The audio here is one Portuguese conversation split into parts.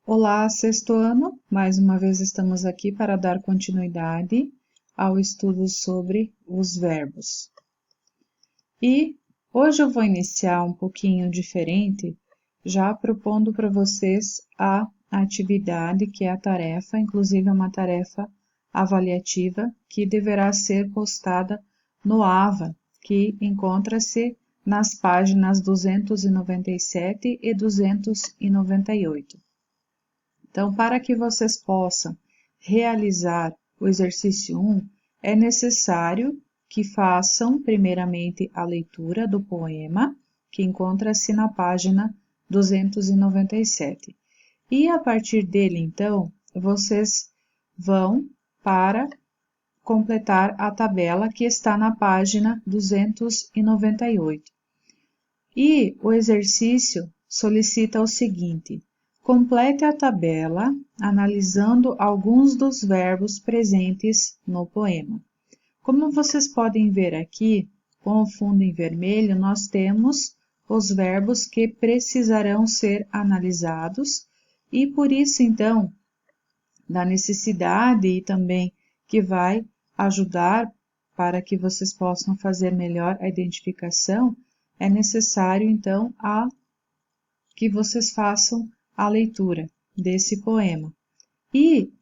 Olá, sexto ano! Mais uma vez estamos aqui para dar continuidade ao estudo sobre os verbos. E hoje eu vou iniciar um pouquinho diferente, já propondo para vocês a atividade, que é a tarefa, inclusive é uma tarefa avaliativa, que deverá ser postada no AVA, que encontra-se nas páginas 297 e 298. Então, para que vocês possam realizar o exercício 1, é necessário que façam primeiramente a leitura do poema, que encontra-se na página 297. E a partir dele, então, vocês vão para completar a tabela que está na página 298. E o exercício solicita o seguinte: complete a tabela analisando alguns dos verbos presentes no poema. Como vocês podem ver aqui, com o fundo em vermelho, nós temos os verbos que precisarão ser analisados e por isso, então, da necessidade e também que vai ajudar para que vocês possam fazer melhor a identificação, é necessário, então, que vocês façam a leitura desse poema. E,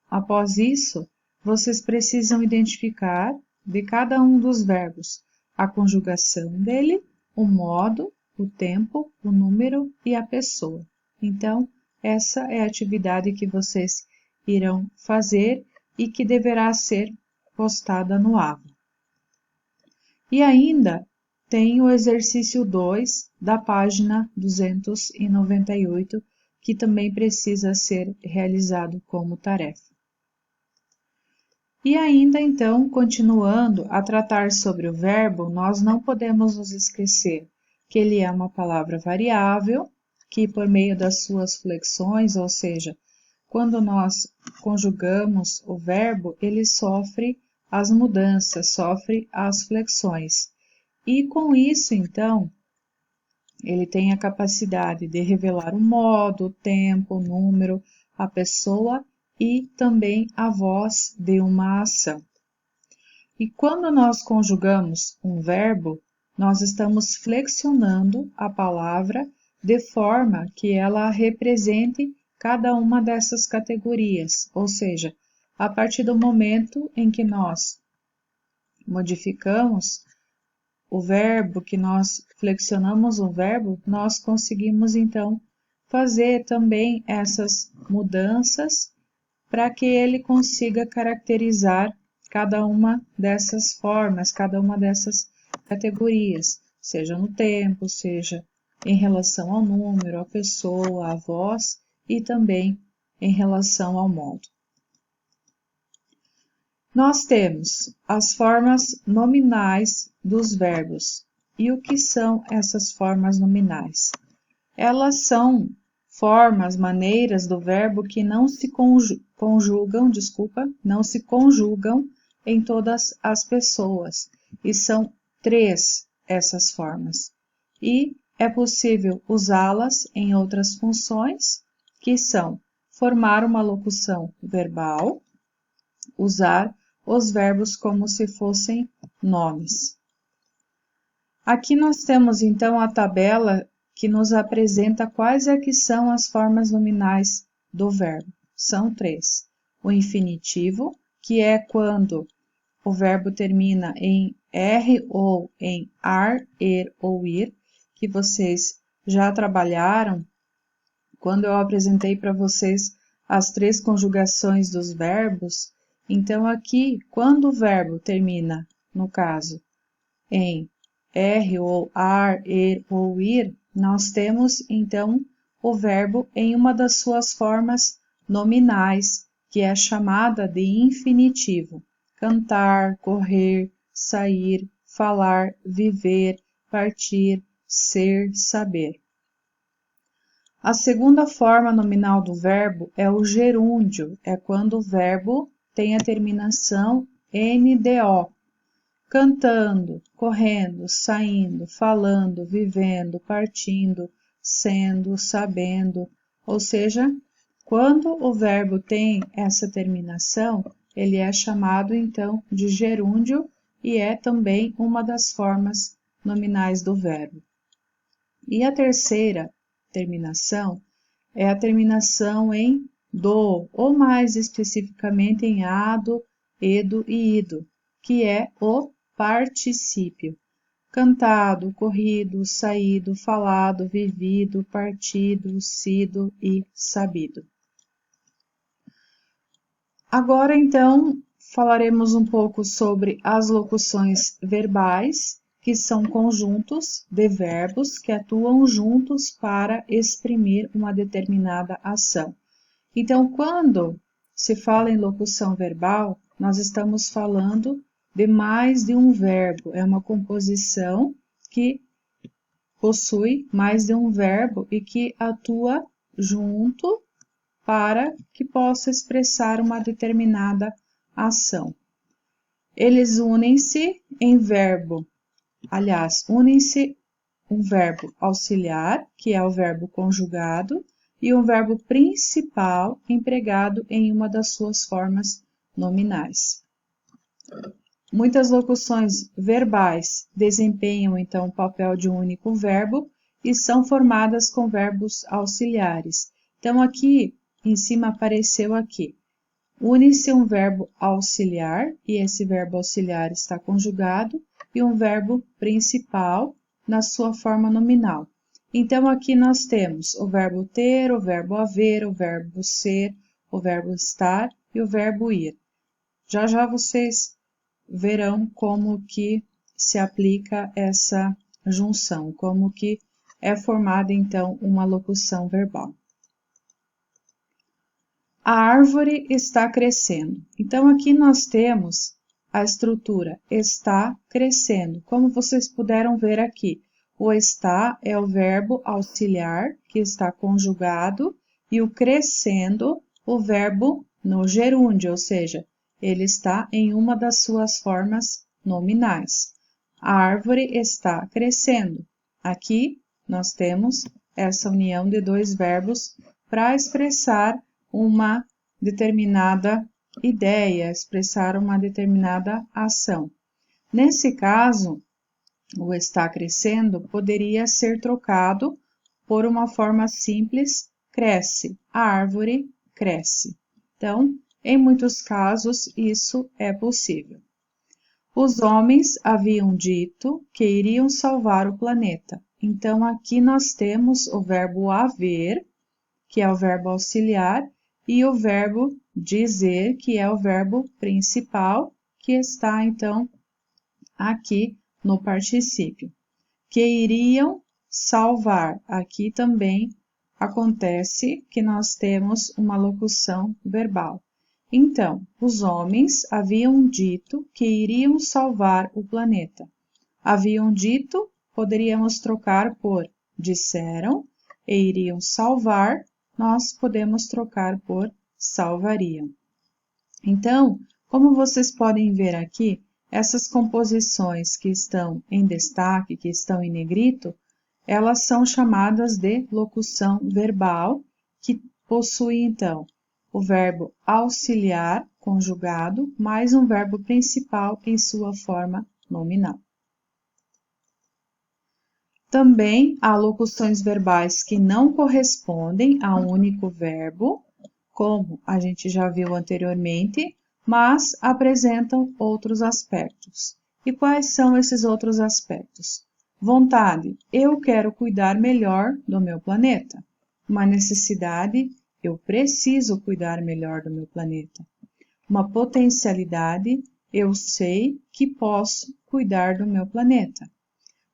após isso, vocês precisam identificar de cada um dos verbos a conjugação dele, o modo, o tempo, o número e a pessoa. Então, essa é a atividade que vocês irão fazer e que deverá ser postada no AVA. E ainda tem o exercício 2 da página 298, que também precisa ser realizado como tarefa. E ainda então, continuando a tratar sobre o verbo, nós não podemos nos esquecer que ele é uma palavra variável, que por meio das suas flexões, ou seja, quando nós conjugamos o verbo, ele sofre as mudanças, sofre as flexões. E com isso, então, ele tem a capacidade de revelar o modo, o tempo, o número, a pessoa e também a voz de uma ação. E quando nós conjugamos um verbo, nós estamos flexionando a palavra de forma que ela represente cada uma dessas categorias, ou seja, a partir do momento em que nós modificamos o verbo, que nós flexionamos o verbo, nós conseguimos então fazer também essas mudanças para que ele consiga caracterizar cada uma dessas formas, cada uma dessas categorias, seja no tempo, seja em relação ao número, à pessoa, à voz e também em relação ao modo. Nós temos as formas nominais dos verbos. E o que são essas formas nominais? Elas são formas, maneiras do verbo que não se conjugam em todas as pessoas. E são 3 essas formas. E é possível usá-las em outras funções, que são formar uma locução verbal, usar os verbos como se fossem nomes. Aqui nós temos então a tabela que nos apresenta quais é que são as formas nominais do verbo. São 3. O infinitivo, que é quando o verbo termina em R ou em ar, er ou ir, que vocês já trabalharam quando eu apresentei para vocês as 3 conjugações dos verbos. Então, aqui, quando o verbo termina, no caso, em R ou ar, er ou ir, nós temos, então, o verbo em uma das suas formas nominais, que é chamada de infinitivo. Cantar, correr, sair, falar, viver, partir, ser, saber. A segunda forma nominal do verbo é o gerúndio, é quando o verbo tem a terminação NDO, cantando, correndo, saindo, falando, vivendo, partindo, sendo, sabendo, ou seja, Quando o verbo tem essa terminação, ele é chamado então de gerúndio e é também uma das formas nominais do verbo. E a terceira terminação é a terminação em do, ou mais especificamente em ado, edo e ido, que é o particípio. Cantado, corrido, saído, falado, vivido, partido, sido e sabido. Agora, então, falaremos um pouco sobre as locuções verbais, que são conjuntos de verbos que atuam juntos para exprimir uma determinada ação. Então, quando se fala em locução verbal, nós estamos falando de mais de um verbo. É uma composição que possui mais de um verbo e que atua junto para que possa expressar uma determinada ação. Eles unem-se em verbo, unem-se um verbo auxiliar, que é o verbo conjugado, e um verbo principal empregado em uma das suas formas nominais. Muitas locuções verbais desempenham então o papel de um único verbo e são formadas com verbos auxiliares. Então aqui em cima apareceu aqui. Une-se um verbo auxiliar, e esse verbo auxiliar está conjugado, e um verbo principal na sua forma nominal. Então, aqui nós temos o verbo ter, o verbo haver, o verbo ser, o verbo estar e o verbo ir. Já já vocês verão como que se aplica essa junção, como que é formada, então, uma locução verbal. A árvore está crescendo. Então, aqui nós temos a estrutura está crescendo. Como vocês puderam ver aqui, o está é o verbo auxiliar que está conjugado e o crescendo, o verbo no gerúndio, ou seja, ele está em uma das suas formas nominais. A árvore está crescendo. Aqui nós temos essa união de dois verbos para expressar uma determinada ideia, expressar uma determinada ação. Nesse caso, o está crescendo poderia ser trocado por uma forma simples, cresce, a árvore cresce. Então, em muitos casos, isso é possível. Os homens haviam dito que iriam salvar o planeta. Então, aqui nós temos o verbo haver, que é o verbo auxiliar, e o verbo dizer, que é o verbo principal, que está, então, aqui no particípio. Que iriam salvar. Aqui também acontece que nós temos uma locução verbal. Então, os homens haviam dito que iriam salvar o planeta. Haviam dito, poderíamos trocar por disseram, e iriam salvar, nós podemos trocar por salvariam. Então, como vocês podem ver aqui, essas composições que estão em destaque, que estão em negrito, elas são chamadas de locução verbal, que possui então o verbo auxiliar conjugado mais um verbo principal em sua forma nominal. Também há locuções verbais que não correspondem a um único verbo, como a gente já viu anteriormente, mas apresentam outros aspectos. E quais são esses outros aspectos? Vontade, eu quero cuidar melhor do meu planeta. Uma necessidade, eu preciso cuidar melhor do meu planeta. Uma potencialidade, eu sei que posso cuidar do meu planeta.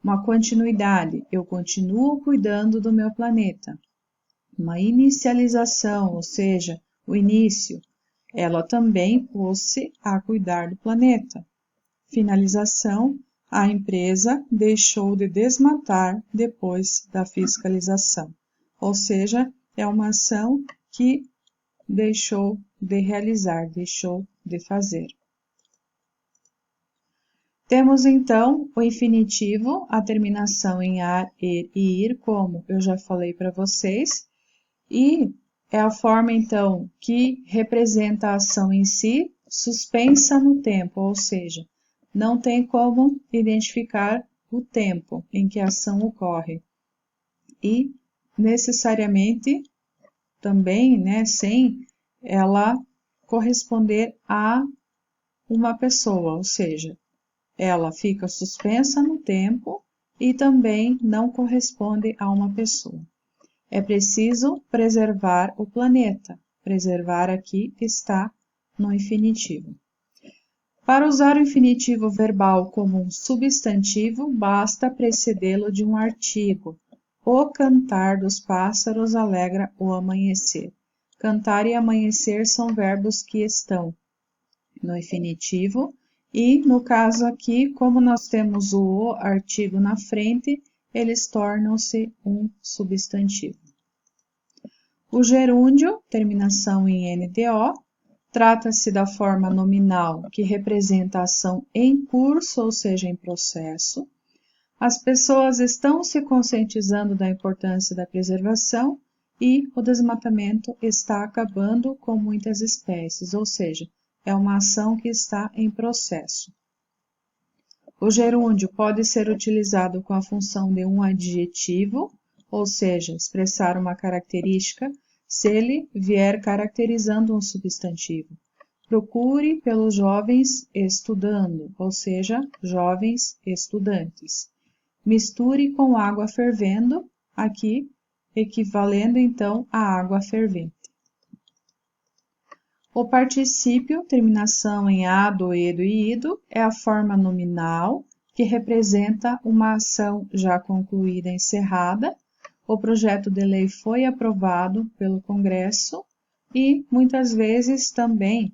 Uma continuidade, eu continuo cuidando do meu planeta. Uma inicialização, ou seja, o início, ela também pôs-se a cuidar do planeta. Finalização, a empresa deixou de desmatar depois da fiscalização. Ou seja, é uma ação que deixou de realizar, deixou de fazer. Temos então o infinitivo, a terminação em ar, er e ir, como eu já falei para vocês, e é a forma, então, que representa a ação em si, suspensa no tempo, ou seja, não tem como identificar o tempo em que a ação ocorre. E, necessariamente, também, né, sem ela corresponder a uma pessoa, ou seja, ela fica suspensa no tempo e também não corresponde a uma pessoa. É preciso preservar o planeta. Preservar aqui está no infinitivo. Para usar o infinitivo verbal como um substantivo, basta precedê-lo de um artigo. O cantar dos pássaros alegra o amanhecer. Cantar e amanhecer são verbos que estão no infinitivo e, no caso aqui, como nós temos o artigo na frente, eles tornam-se um substantivo. O gerúndio, terminação em NDO, trata-se da forma nominal que representa a ação em curso, ou seja, em processo. As pessoas estão se conscientizando da importância da preservação e o desmatamento está acabando com muitas espécies, ou seja, é uma ação que está em processo. O gerúndio pode ser utilizado com a função de um adjetivo, ou seja, expressar uma característica, se ele vier caracterizando um substantivo. Procure pelos jovens estudando, ou seja, jovens estudantes. Misture com água fervendo, aqui equivalendo então a água fervente. O particípio, terminação em ado, edo e ido, é a forma nominal que representa uma ação já concluída, encerrada. O projeto de lei foi aprovado pelo Congresso e, muitas vezes, também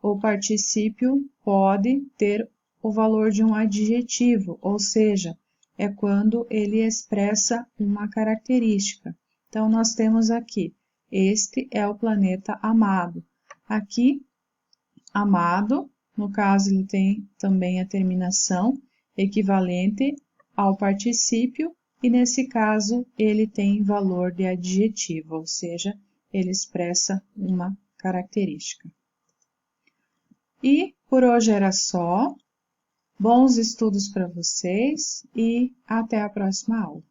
o particípio pode ter o valor de um adjetivo, ou seja, é quando ele expressa uma característica. Então, nós temos aqui, este é o planeta amado. Aqui, amado, no caso, ele tem também a terminação equivalente ao particípio, e nesse caso, ele tem valor de adjetivo, ou seja, ele expressa uma característica. E por hoje era só. Bons estudos para vocês e até a próxima aula.